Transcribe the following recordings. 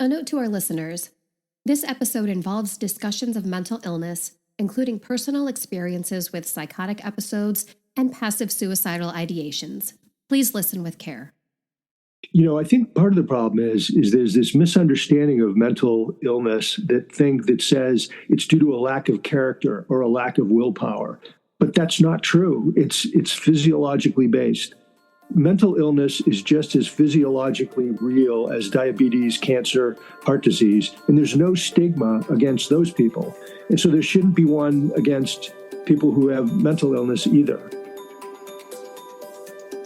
A note to our listeners. This episode involves discussions of mental illness, including personal experiences with psychotic episodes and passive suicidal ideations. Please listen with care. I think part of the problem is there's this misunderstanding of mental illness that says it's due to a lack of character or a lack of willpower. But that's not true. It's physiologically based. Mental illness is just as physiologically real as diabetes, cancer, heart disease, and there's no stigma against those people. And so there shouldn't be one against people who have mental illness either.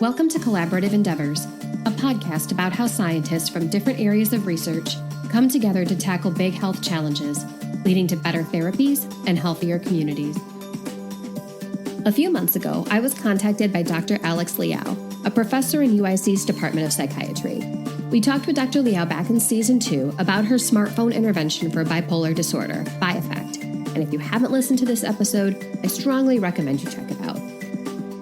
Welcome to Collaborative Endeavors, a podcast about how scientists from different areas of research come together to tackle big health challenges, leading to better therapies and healthier communities. A few months ago, I was contacted by Dr. Alex Liao, a professor in UIC's Department of Psychiatry. We talked with Dr. Liao back in Season 2 about her smartphone intervention for bipolar disorder, Bi-Effect. And if you haven't listened to this episode, I strongly recommend you check it out.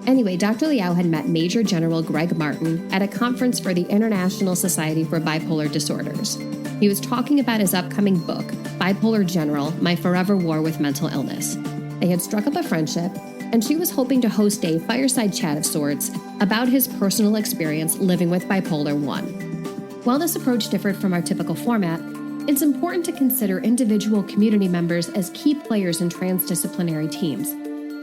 Anyway, Dr. Liao had met Major General Greg Martin at a conference for the International Society for Bipolar Disorders. He was talking about his upcoming book, Bipolar General, My Forever War with Mental Illness. They had struck up a friendship, and she was hoping to host a fireside chat of sorts about his personal experience living with bipolar 1. While this approach differed from our typical format, it's important to consider individual community members as key players in transdisciplinary teams,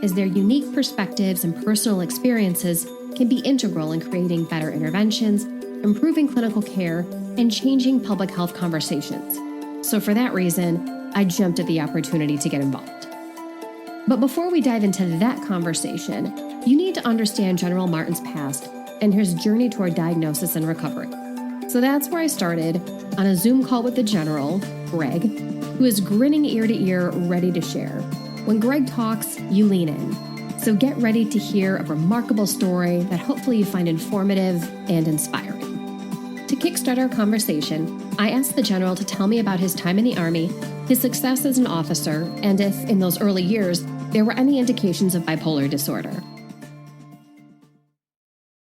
as their unique perspectives and personal experiences can be integral in creating better interventions, improving clinical care, and changing public health conversations. So for that reason, I jumped at the opportunity to get involved. But before we dive into that conversation, you need to understand General Martin's past and his journey toward diagnosis and recovery. So that's where I started, on a Zoom call with the General, Greg, who is grinning ear to ear, ready to share. When Greg talks, you lean in. So get ready to hear a remarkable story that hopefully you find informative and inspiring. To kickstart our conversation, I asked the General to tell me about his time in the Army, his success as an officer, and if, in those early years, there were any indications of bipolar disorder.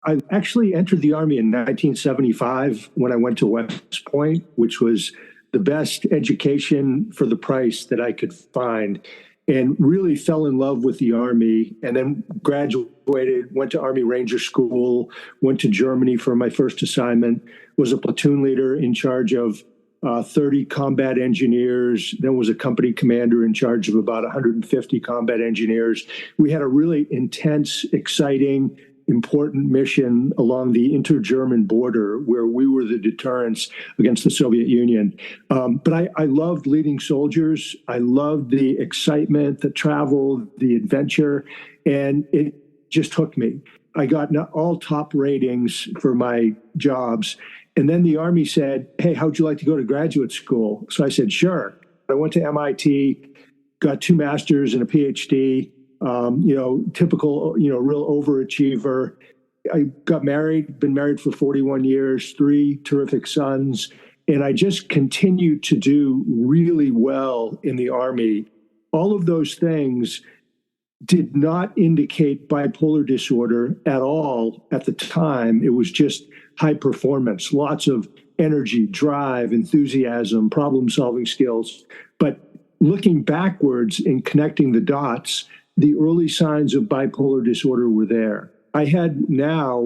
I actually entered the Army in 1975 when I went to West Point, which was the best education for the price that I could find, and really fell in love with the Army, and then graduated, went to Army Ranger School, went to Germany for my first assignment, was a platoon leader in charge of 30 combat engineers, then was a company commander in charge of about 150 combat engineers. We had a really intense, exciting, important mission along the inter-German border where we were the deterrence against the Soviet Union. But I loved leading soldiers. I loved the excitement, the travel, the adventure, and it just hooked me. I got all top ratings for my jobs. And then the Army said, "Hey, how'd you like to go to graduate school?" So I said, "Sure." I went to MIT, got 2 masters and a PhD, typical, real overachiever. I got married, been married for 41 years, 3 terrific sons. And I just continued to do really well in the Army. All of those things did not indicate bipolar disorder at all at the time. It was just high performance, lots of energy, drive, enthusiasm, problem-solving skills. But looking backwards and connecting the dots, the early signs of bipolar disorder were there. I had now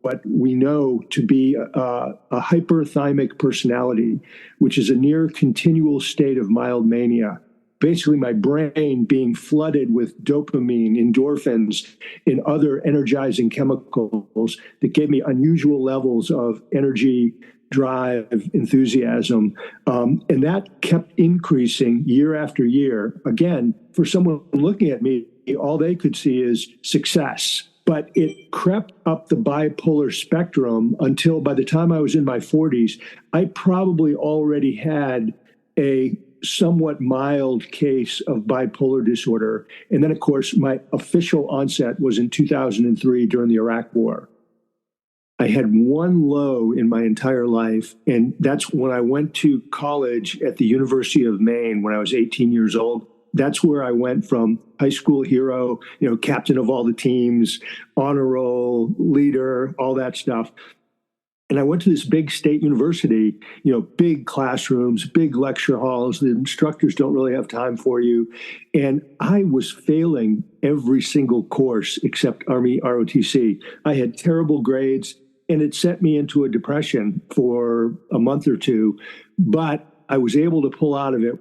what we know to be a hyperthymic personality, which is a near continual state of mild mania. Basically, my brain being flooded with dopamine, endorphins, and other energizing chemicals that gave me unusual levels of energy, drive, enthusiasm. And that kept increasing year after year. Again, for someone looking at me, all they could see is success. But it crept up the bipolar spectrum until by the time I was in my 40s, I probably already had a somewhat mild case of bipolar disorder. And then, of course, my official onset was in 2003 during the Iraq War. I had one low in my entire life, and that's when I went to college at the University of Maine when I was 18 years old. That's where I went from high school hero, captain of all the teams, honor roll, leader, all that stuff. And I went to this big state university, big classrooms, big lecture halls. The instructors don't really have time for you. And I was failing every single course except Army ROTC. I had terrible grades, and it sent me into a depression for a month or two. But I was able to pull out of it.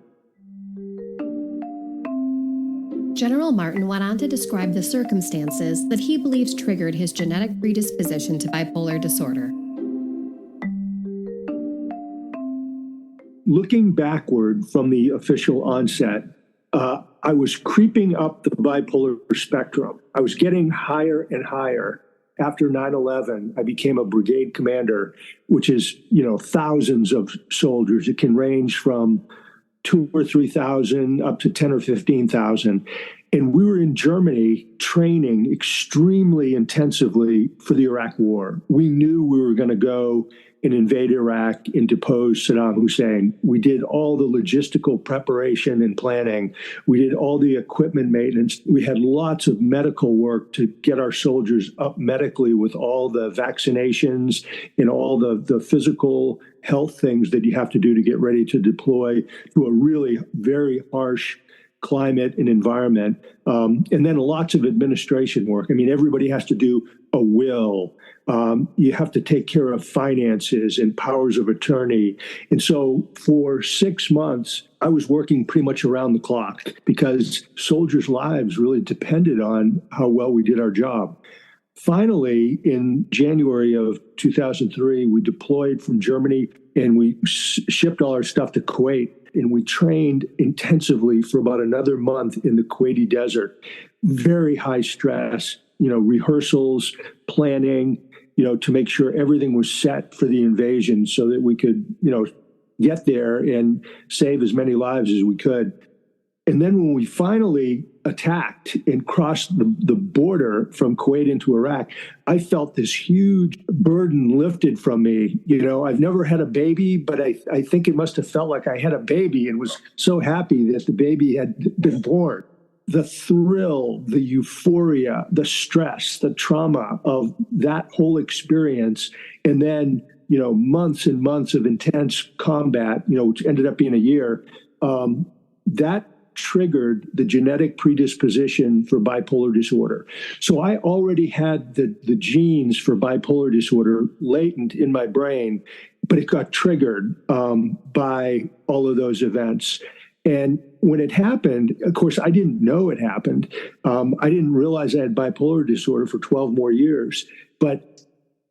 General Martin went on to describe the circumstances that he believes triggered his genetic predisposition to bipolar disorder. Looking backward from the official onset, I was creeping up the bipolar spectrum. I was getting higher and higher. After 9/11, I became a brigade commander, which is, thousands of soldiers. It can range from 2,000 or 3,000 up to 10 or 15,000. And we were in Germany training extremely intensively for the Iraq War. We knew we were going to go and invade Iraq and depose Saddam Hussein. We did all the logistical preparation and planning. We did all the equipment maintenance. We had lots of medical work to get our soldiers up medically with all the vaccinations and all the physical health things that you have to do to get ready to deploy to a really very harsh climate and environment. And then lots of administration work. I mean, everybody has to do a will. You have to take care of finances and powers of attorney. And so for 6 months, I was working pretty much around the clock because soldiers' lives really depended on how well we did our job. Finally, in January of 2003, we deployed from Germany and we shipped all our stuff to Kuwait. And we trained intensively for about another month in the Kuwaiti desert. Very high stress, rehearsals, planning, to make sure everything was set for the invasion so that we could, get there and save as many lives as we could. And then when we finally attacked and crossed the border from Kuwait into Iraq, I felt this huge burden lifted from me. I've never had a baby, but I think it must have felt like I had a baby and was so happy that the baby had been born. The thrill, the euphoria, the stress, the trauma of that whole experience, and then, months and months of intense combat, which ended up being a year, that triggered the genetic predisposition for bipolar disorder. So I already had the genes for bipolar disorder latent in my brain, but it got triggered by all of those events. And when it happened, of course, I didn't know it happened. I didn't realize I had bipolar disorder for 12 more years, but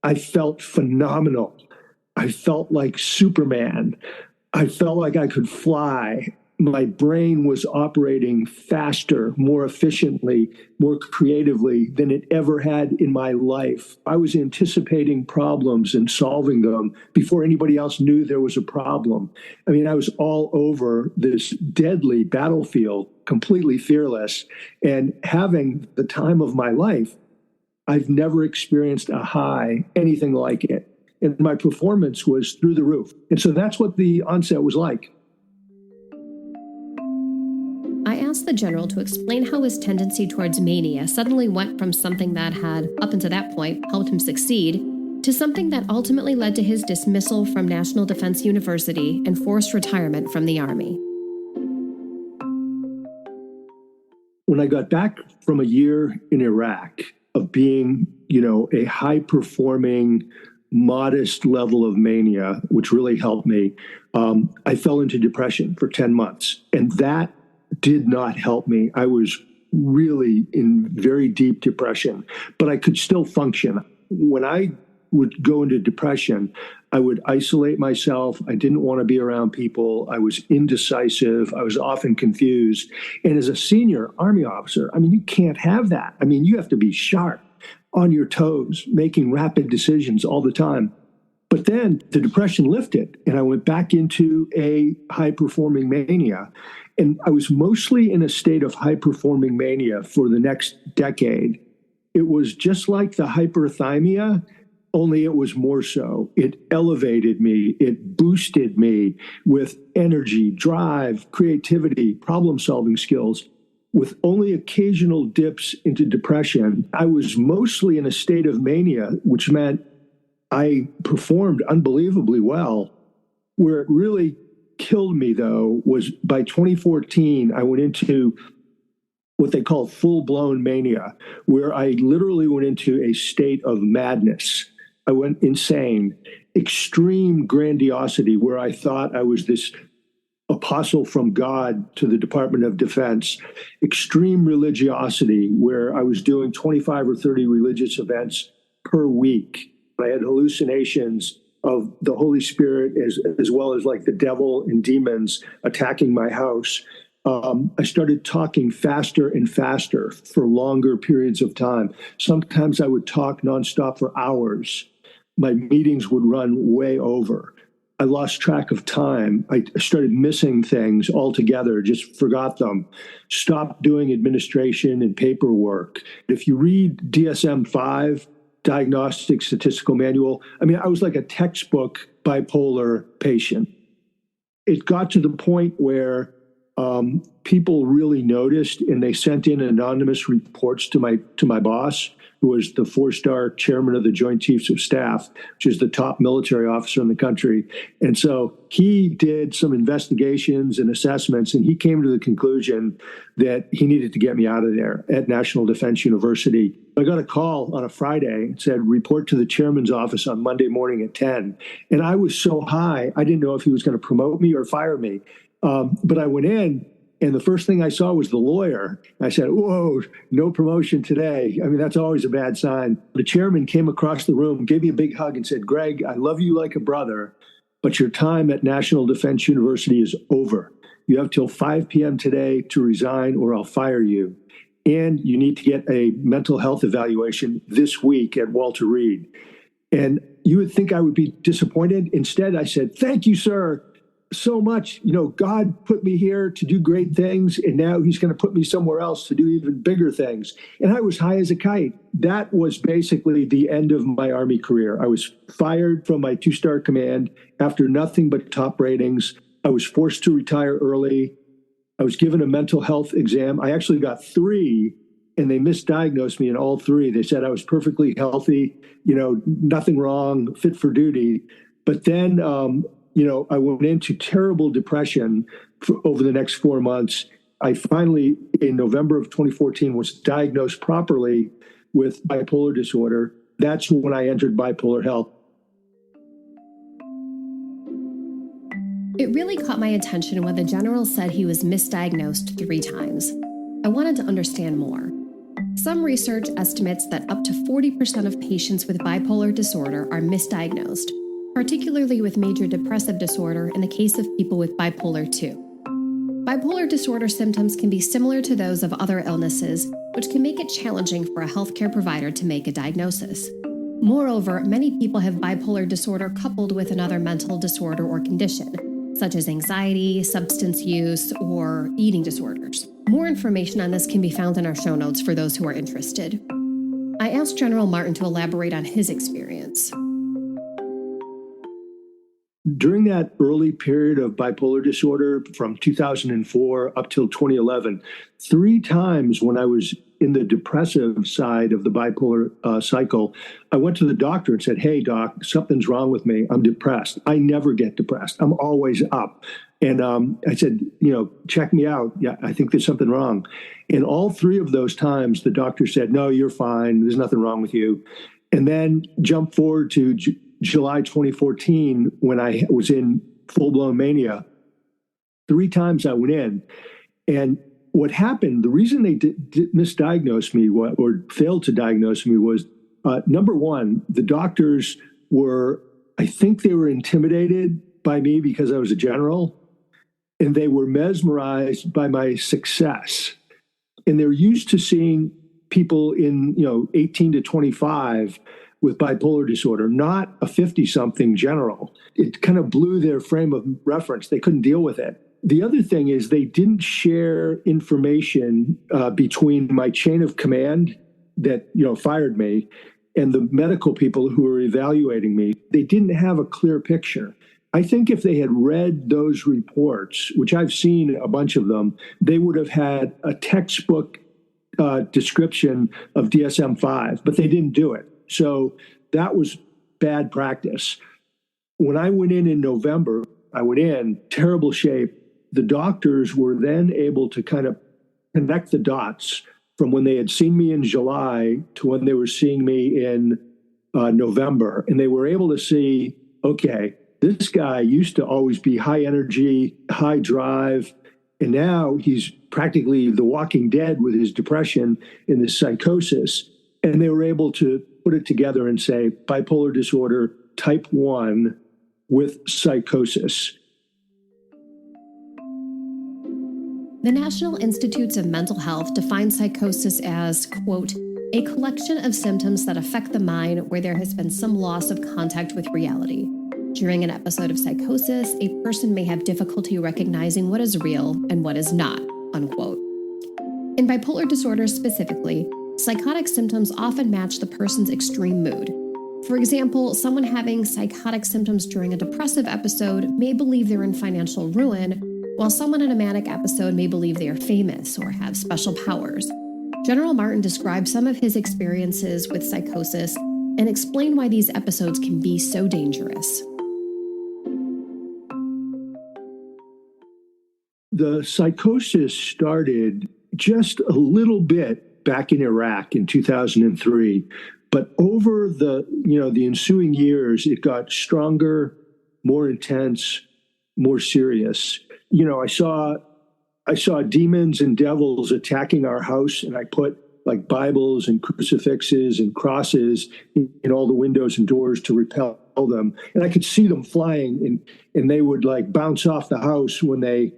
I felt phenomenal. I felt like Superman. I felt like I could fly. My brain was operating faster, more efficiently, more creatively than it ever had in my life. I was anticipating problems and solving them before anybody else knew there was a problem. I mean, I was all over this deadly battlefield, completely fearless, and having the time of my life. I've never experienced a high, anything like it. And my performance was through the roof. And so that's what the onset was like. I asked the general to explain how his tendency towards mania suddenly went from something that had, up until that point, helped him succeed, to something that ultimately led to his dismissal from National Defense University and forced retirement from the Army. When I got back from a year in Iraq of being, a high-performing, modest level of mania, which really helped me, I fell into depression for 10 months. And that did not help me. I was really in very deep depression, but I could still function. When I would go into depression, I would isolate myself. I didn't want to be around people. I was indecisive. I was often confused. And as a senior Army officer, you can't have that. You have to be sharp, on your toes, making rapid decisions all the time. But then the depression lifted and I went back into a high-performing mania. And I was mostly in a state of high-performing mania for the next decade. It was just like the hyperthymia, only it was more so. It elevated me. It boosted me with energy, drive, creativity, problem-solving skills. With only occasional dips into depression, I was mostly in a state of mania, which meant I performed unbelievably well. Where it really killed me, though, was by 2014, I went into what they call full-blown mania, where I literally went into a state of madness. I went insane, extreme grandiosity, where I thought I was this apostle from God to the Department of Defense, extreme religiosity, where I was doing 25 or 30 religious events per week. I had hallucinations of the Holy Spirit as well as like the devil and demons attacking my house. I started talking faster and faster for longer periods of time. Sometimes I would talk nonstop for hours. My meetings would run way over. I lost track of time. I started missing things altogether, just forgot them. Stopped doing administration and paperwork. If you read DSM-5, Diagnostic Statistical Manual, I mean, I was like a textbook bipolar patient. It got to the point where people really noticed, and they sent in anonymous reports to my boss, who was the 4-star chairman of the Joint Chiefs of Staff, which is the top military officer in the country. And so he did some investigations and assessments, and he came to the conclusion that he needed to get me out of there at National Defense University. I got a call on a Friday and said, report to the chairman's office on Monday morning at 10. And I was so high, I didn't know if he was going to promote me or fire me. But I went in, and the first thing I saw was the lawyer. I said, whoa, no promotion today. I mean, that's always a bad sign. The chairman came across the room, gave me a big hug and said, Greg, I love you like a brother, but your time at National Defense University is over. You have till 5 p.m. today to resign or I'll fire you. And you need to get a mental health evaluation this week at Walter Reed. And you would think I would be disappointed. Instead, I said, thank you, sir, so much. You know, God put me here to do great things, and now he's going to put me somewhere else to do even bigger things. And I was high as a kite. That was basically the end of my Army career. I was fired from my 2-star command after nothing but top ratings. I was forced to retire early. I was given a mental health exam. I actually got 3, and they misdiagnosed me in all 3. They said I was perfectly healthy, you know, nothing wrong, fit for duty. But then, I went into terrible depression over the next 4 months. I finally, in November of 2014, was diagnosed properly with bipolar disorder. That's when I entered bipolar health. It really caught my attention when the general said he was misdiagnosed 3 times. I wanted to understand more. Some research estimates that up to 40% of patients with bipolar disorder are misdiagnosed, particularly with major depressive disorder in the case of people with bipolar II. Bipolar disorder symptoms can be similar to those of other illnesses, which can make it challenging for a healthcare provider to make a diagnosis. Moreover, many people have bipolar disorder coupled with another mental disorder or condition, such as anxiety, substance use, or eating disorders. More information on this can be found in our show notes for those who are interested. I asked General Martin to elaborate on his experience. During that early period of bipolar disorder from 2004 up till 2011, 3 times when I was in the depressive side of the bipolar cycle, I went to the doctor and said, hey, doc, something's wrong with me. I'm depressed. I never get depressed. I'm always up. And I said, check me out. Yeah, I think there's something wrong. And all 3 of those times, the doctor said, no, you're fine. There's nothing wrong with you. And then jump forward to July 2014, when I was in full-blown mania. 3 times I went in. And what happened, the reason they misdiagnosed me or failed to diagnose me was, number one, the doctors I think they were intimidated by me because I was a general, and they were mesmerized by my success. And they're used to seeing people in, 18 to 25 with bipolar disorder, not a 50-something general. It kind of blew their frame of reference. They couldn't deal with it. The other thing is they didn't share information between my chain of command that, fired me and the medical people who were evaluating me. They didn't have a clear picture. I think if they had read those reports, which I've seen a bunch of them, they would have had a textbook description of DSM-5, but they didn't do it. So that was bad practice. When I went in November, I went in terrible shape. The doctors were then able to kind of connect the dots from when they had seen me in July to when they were seeing me in November. And they were able to see, okay, this guy used to always be high energy, high drive, and now he's practically the walking dead with his depression and his psychosis. And they were able to put it together and say bipolar disorder type 1 with psychosis. The National Institutes of Mental Health defines psychosis as, quote, a collection of symptoms that affect the mind where there has been some loss of contact with reality. During an episode of psychosis, a person may have difficulty recognizing what is real and what is not, unquote. In bipolar disorder specifically, psychotic symptoms often match the person's extreme mood. For example, someone having psychotic symptoms during a depressive episode may believe they're in financial ruin, while someone in a manic episode may believe they are famous or have special powers. General Martin described some of his experiences with psychosis and explained why these episodes can be so dangerous. The psychosis started just a little bit back in Iraq in 2003, but over the ensuing years, it got stronger, more intense, more serious. I saw demons and devils attacking our house, and I put like Bibles and crucifixes and crosses in all the windows and doors to repel them. And I could see them flying, and they would like bounce off the house when they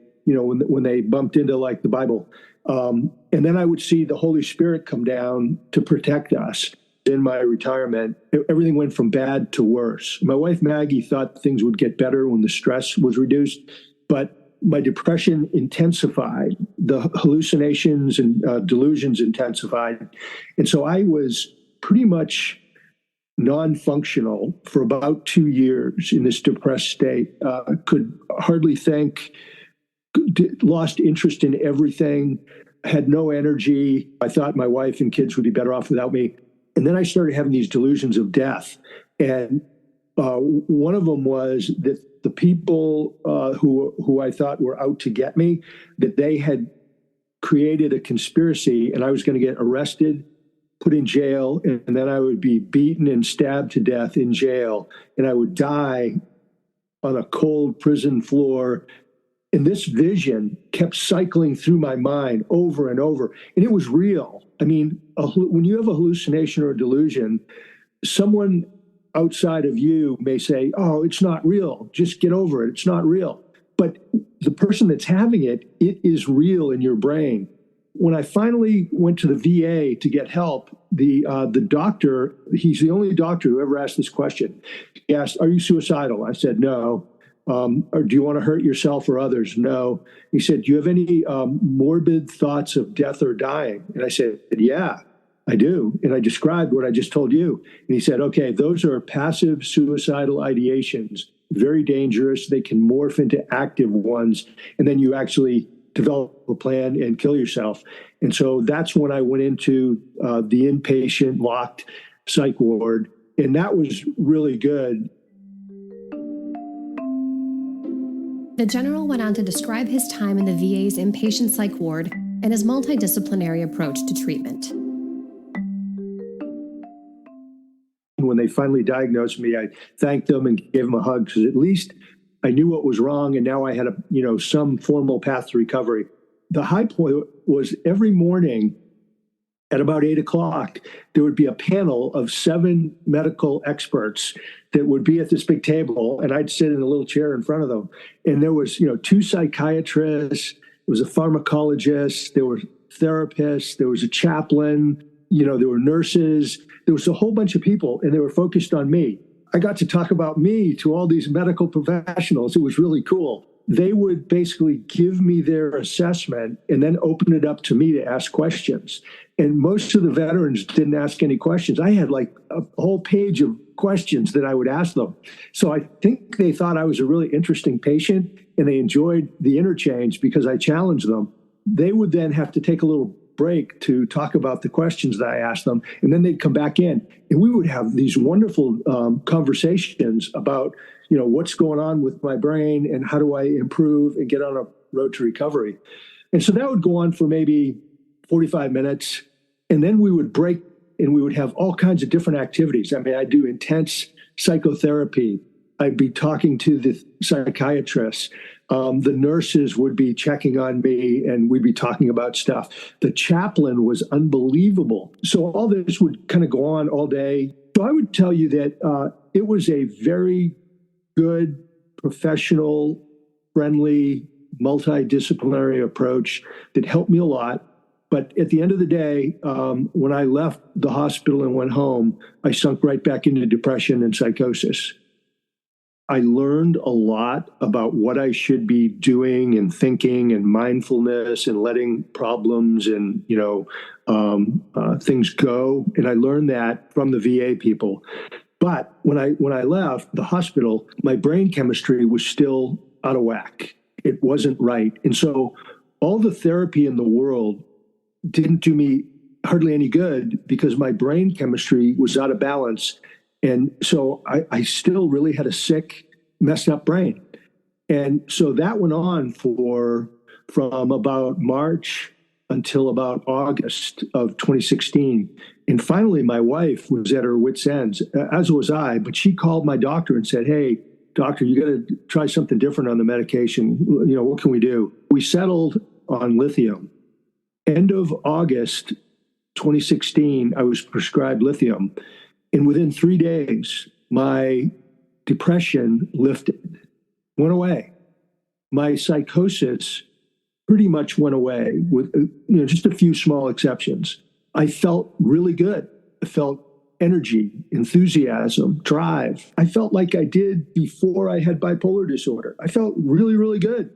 bumped into like the Bible. And then I would see the Holy Spirit come down to protect us. In my retirement, everything went from bad to worse. My wife, Maggie, thought things would get better when the stress was reduced, but my depression intensified, the hallucinations and delusions intensified. And so I was pretty much non-functional for about 2 years in this depressed state. Could hardly think, lost interest in everything, had no energy. I thought my wife and kids would be better off without me. And then I started having these delusions of death. And one of them was that the people who I thought were out to get me, that they had created a conspiracy and I was going to get arrested, put in jail, and then I would be beaten and stabbed to death in jail. And I would die on a cold prison floor. And this vision kept cycling through my mind over and over. And it was real. I mean, when you have a hallucination or a delusion, someone outside of you may say, oh, it's not real. Just get over it. It's not real. But the person that's having it, it is real in your brain. When I finally went to the VA to get help, the doctor, he's the only doctor who ever asked this question. He asked, are you suicidal? I said, no. Or do you want to hurt yourself or others? No. He said, do you have any morbid thoughts of death or dying? And I said, yeah, I do. And I described what I just told you. And he said, okay, those are passive suicidal ideations, very dangerous. They can morph into active ones. And then you actually develop a plan and kill yourself. And so that's when I went into the inpatient locked psych ward. And that was really good. The general went on to describe his time in the VA's inpatient psych ward and his multidisciplinary approach to treatment. When they finally diagnosed me, I thanked them and gave them a hug because at least I knew what was wrong, and now I had some formal path to recovery. The high point was every morning at about 8 o'clock, there would be a panel of 7 medical experts that would be at this big table, and I'd sit in a little chair in front of them. And there was, 2 psychiatrists, there was a pharmacologist, there were therapists, there was a chaplain, there were nurses, there was a whole bunch of people, and they were focused on me. I got to talk about me to all these medical professionals. It was really cool. They would basically give me their assessment and then open it up to me to ask questions. And most of the veterans didn't ask any questions. I had like a whole page of questions that I would ask them. So I think they thought I was a really interesting patient, and they enjoyed the interchange because I challenged them. They would then have to take a little break to talk about the questions that I asked them. And then they'd come back in and we would have these wonderful conversations about, what's going on with my brain and how do I improve and get on a road to recovery. And so that would go on for maybe 45 minutes. And then we would break and we would have all kinds of different activities. I mean, I'd do intense psychotherapy. I'd be talking to the psychiatrists. The nurses would be checking on me and we'd be talking about stuff. The chaplain was unbelievable. So all this would kind of go on all day. So I would tell you that it was a very good, professional, friendly, multidisciplinary approach that helped me a lot. But at the end of the day, when I left the hospital and went home, I sunk right back into depression and psychosis. I learned a lot about what I should be doing and thinking and mindfulness and letting problems and, things go. And I learned that from the VA people. But when I left the hospital, my brain chemistry was still out of whack. It wasn't right. And so all the therapy in the world didn't do me hardly any good because my brain chemistry was out of balance. And so I still really had a sick, messed up brain. And so that went on from about March until about August of 2016. And finally, my wife was at her wit's ends, as was I, but she called my doctor and said, "Hey, doctor, you got to try something different on the medication. What can we do?" We settled on lithium. End of August 2016, I was prescribed lithium. And within 3 days, my depression lifted, went away. My psychosis pretty much went away with just a few small exceptions. I felt really good. I felt energy, enthusiasm, drive. I felt like I did before I had bipolar disorder. I felt really, really good.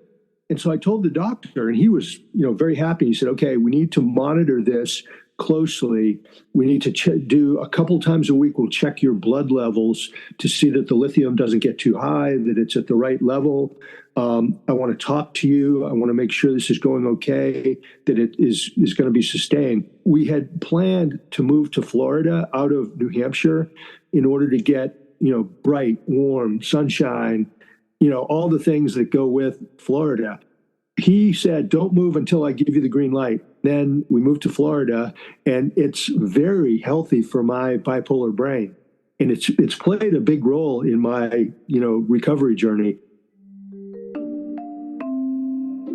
And so I told the doctor, and he was, very happy. He said, "Okay, we need to monitor this closely. We need to do a couple times a week. We'll check your blood levels to see that the lithium doesn't get too high, that it's at the right level. I want to talk to you. I want to make sure this is going okay, that it is going to be sustained." We had planned to move to Florida out of New Hampshire in order to get, bright, warm, sunshine, all the things that go with Florida. He said, "Don't move until I give you the green light." Then we moved to Florida, and it's very healthy for my bipolar brain. And it's played a big role in my, recovery journey.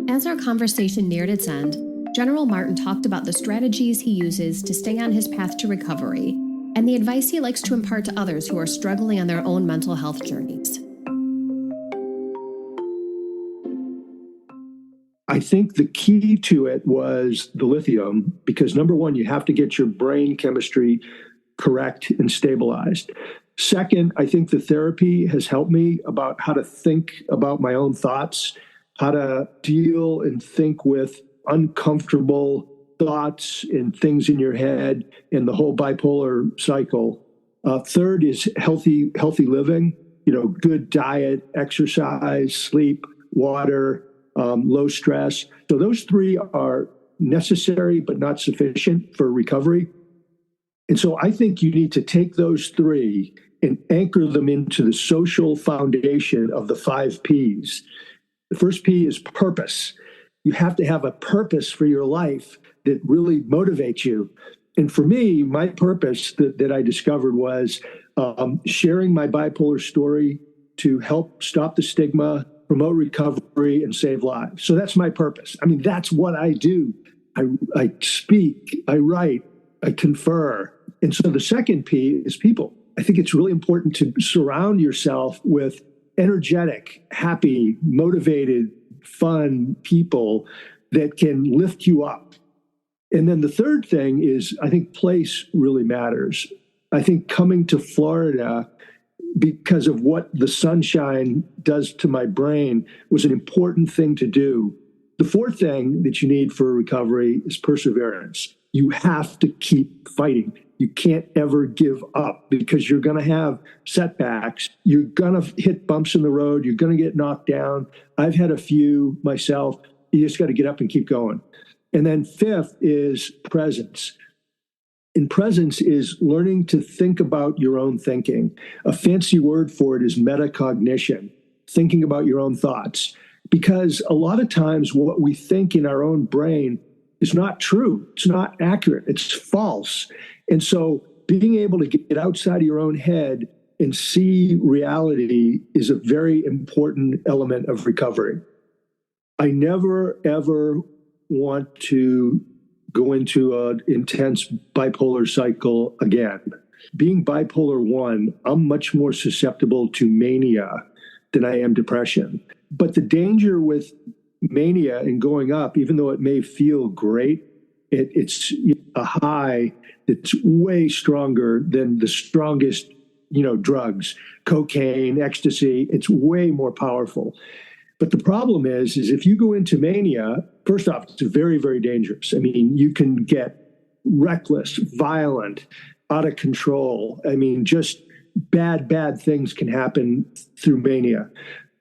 As our conversation neared its end, General Martin talked about the strategies he uses to stay on his path to recovery and the advice he likes to impart to others who are struggling on their own mental health journeys. I think the key to it was the lithium, because number one, you have to get your brain chemistry correct and stabilized. Second, I think the therapy has helped me about how to think about my own thoughts, how to deal and think with uncomfortable thoughts and things in your head and the whole bipolar cycle. Third is healthy living, good diet, exercise, sleep, water, low stress. So those three are necessary but not sufficient for recovery. And so I think you need to take those three and anchor them into the social foundation of the 5 Ps. The first P is purpose. You have to have a purpose for your life that really motivates you. And for me, my purpose that I discovered was sharing my bipolar story to help stop the stigma, promote recovery, and save lives. So that's my purpose. I mean, that's what I do. I speak, I write, I confer. And so the second P is people. I think it's really important to surround yourself with energetic, happy, motivated, fun people that can lift you up. And then the third thing is, I think place really matters. I think coming to Florida because of what the sunshine does to my brain was an important thing to do. The fourth thing that you need for recovery is perseverance. You have to keep fighting. You can't ever give up because you're going to have setbacks. You're going to hit bumps in the road. You're going to get knocked down. I've had a few myself. You just got to get up and keep going. And then fifth is presence. And presence is learning to think about your own thinking. A fancy word for it is metacognition, thinking about your own thoughts. Because a lot of times what we think in our own brain is not true. It's not accurate. It's false. And so being able to get outside of your own head and see reality is a very important element of recovery. I never, ever want to go into an intense bipolar cycle again. Being bipolar 1, I'm much more susceptible to mania than I am depression. But the danger with mania and going up, even though it may feel great, it's a high that's way stronger than the strongest, drugs, cocaine, ecstasy. It's way more powerful. But the problem is if you go into mania, first off, it's very, very dangerous. I mean, you can get reckless, violent, out of control. I mean, just bad things can happen through mania.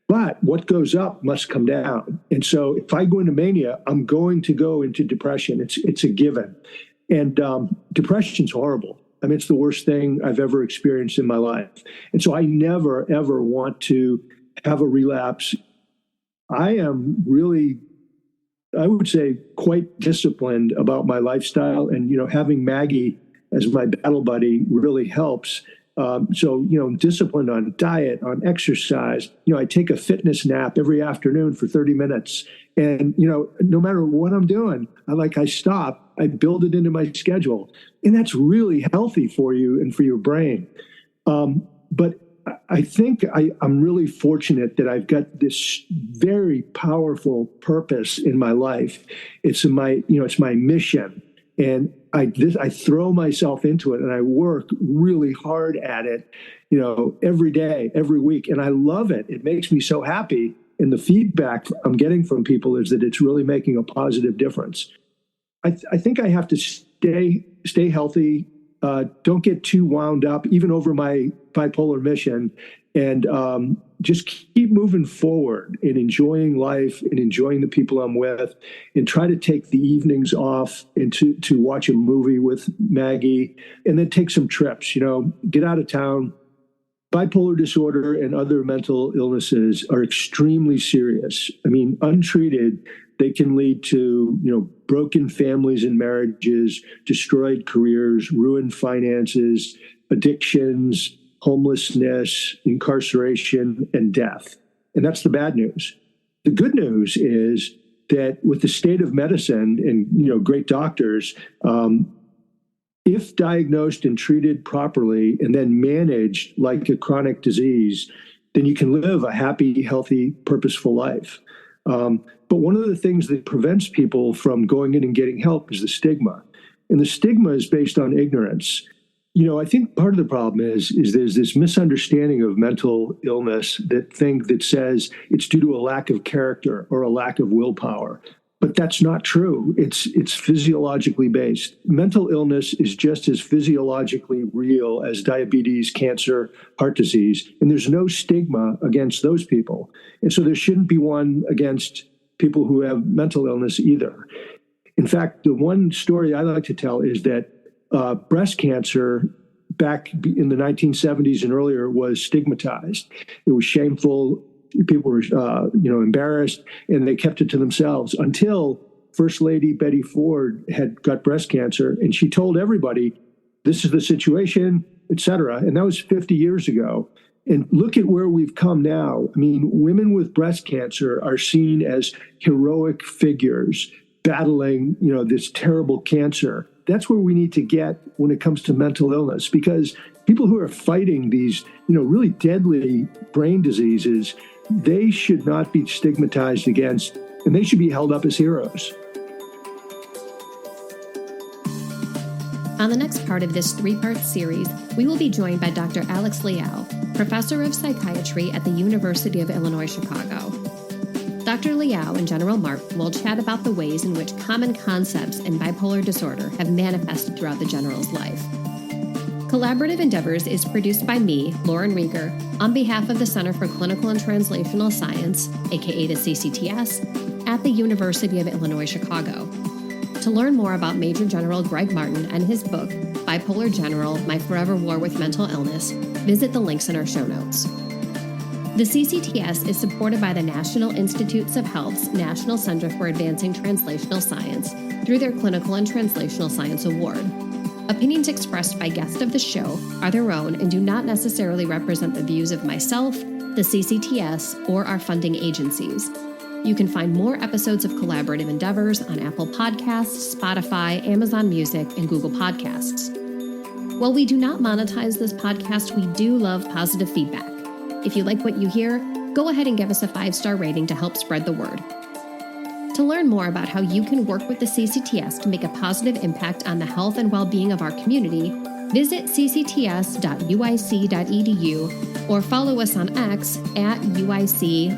But what goes up must come down. And so if I go into mania, I'm going to go into depression. It's a given. And depression's horrible. I mean, it's the worst thing I've ever experienced in my life. And so I never, ever want to have a relapse. I am really, I would say, quite disciplined about my lifestyle. And, having Maggie as my battle buddy really helps. So, disciplined on diet, on exercise. I take a fitness nap every afternoon for 30 minutes. And, no matter what I'm doing, I stop, I build it into my schedule. And that's really healthy for you and for your brain. But I think I'm really fortunate that I've got this very powerful purpose in my life. It's it's my mission. And I throw myself into it and I work really hard at it, every day, every week. And I love it. It makes me so happy. And the feedback I'm getting from people is that it's really making a positive difference. I think I have to stay healthy. Don't get too wound up, even over my bipolar mission, and just keep moving forward and enjoying life and enjoying the people I'm with, and try to take the evenings off and to watch a movie with Maggie, and then take some trips, get out of town. Bipolar disorder and other mental illnesses are extremely serious. I mean, untreated, they can lead to, broken families and marriages, destroyed careers, ruined finances, addictions, homelessness, incarceration, and death. And that's the bad news. The good news is that with the state of medicine and, great doctors, if diagnosed and treated properly and then managed like a chronic disease, then you can live a happy, healthy, purposeful life. But one of the things that prevents people from going in and getting help is the stigma. And the stigma is based on ignorance. I think part of the problem is there's this misunderstanding of mental illness that says it's due to a lack of character or a lack of willpower. But that's not true. It's physiologically based. Mental illness is just as physiologically real as diabetes, cancer, heart disease, and there's no stigma against those people. And so there shouldn't be one against people who have mental illness either. In fact, the one story I like to tell is that breast cancer back in the 1970s and earlier was stigmatized. It was shameful. People were, embarrassed, and they kept it to themselves until First Lady Betty Ford had got breast cancer, and she told everybody, this is the situation, et cetera. And that was 50 years ago. And look at where we've come now. I mean, women with breast cancer are seen as heroic figures battling, this terrible cancer. That's where we need to get when it comes to mental illness, because people who are fighting these, really deadly brain diseases, they should not be stigmatized against, and they should be held up as heroes. On the next part of this 3-part series, we will be joined by Dr. Alex Liao, Professor of Psychiatry at the University of Illinois, Chicago. Dr. Liao and General Martin will chat about the ways in which common concepts in bipolar disorder have manifested throughout the General's life. Collaborative Endeavors is produced by me, Lauren Rieger, on behalf of the Center for Clinical and Translational Science, aka the CCTS, at the University of Illinois, Chicago. To learn more about Major General Greg Martin and his book, Bipolar General, My Forever War with Mental Illness, visit the links in our show notes. The CCTS is supported by the National Institutes of Health's National Center for Advancing Translational Science through their Clinical and Translational Science Award. Opinions expressed by guests of the show are their own and do not necessarily represent the views of myself, the CCTS, or our funding agencies. You can find more episodes of collaborative endeavors on Apple Podcasts, Spotify, Amazon Music, and Google Podcasts. While we do not monetize this podcast, we do love positive feedback. If you like what you hear, go ahead and give us a 5-star rating to help spread the word. To learn more about how you can work with the CCTS to make a positive impact on the health and well-being of our community, visit ccts.uic.edu or follow us on X at UIC_CCTS.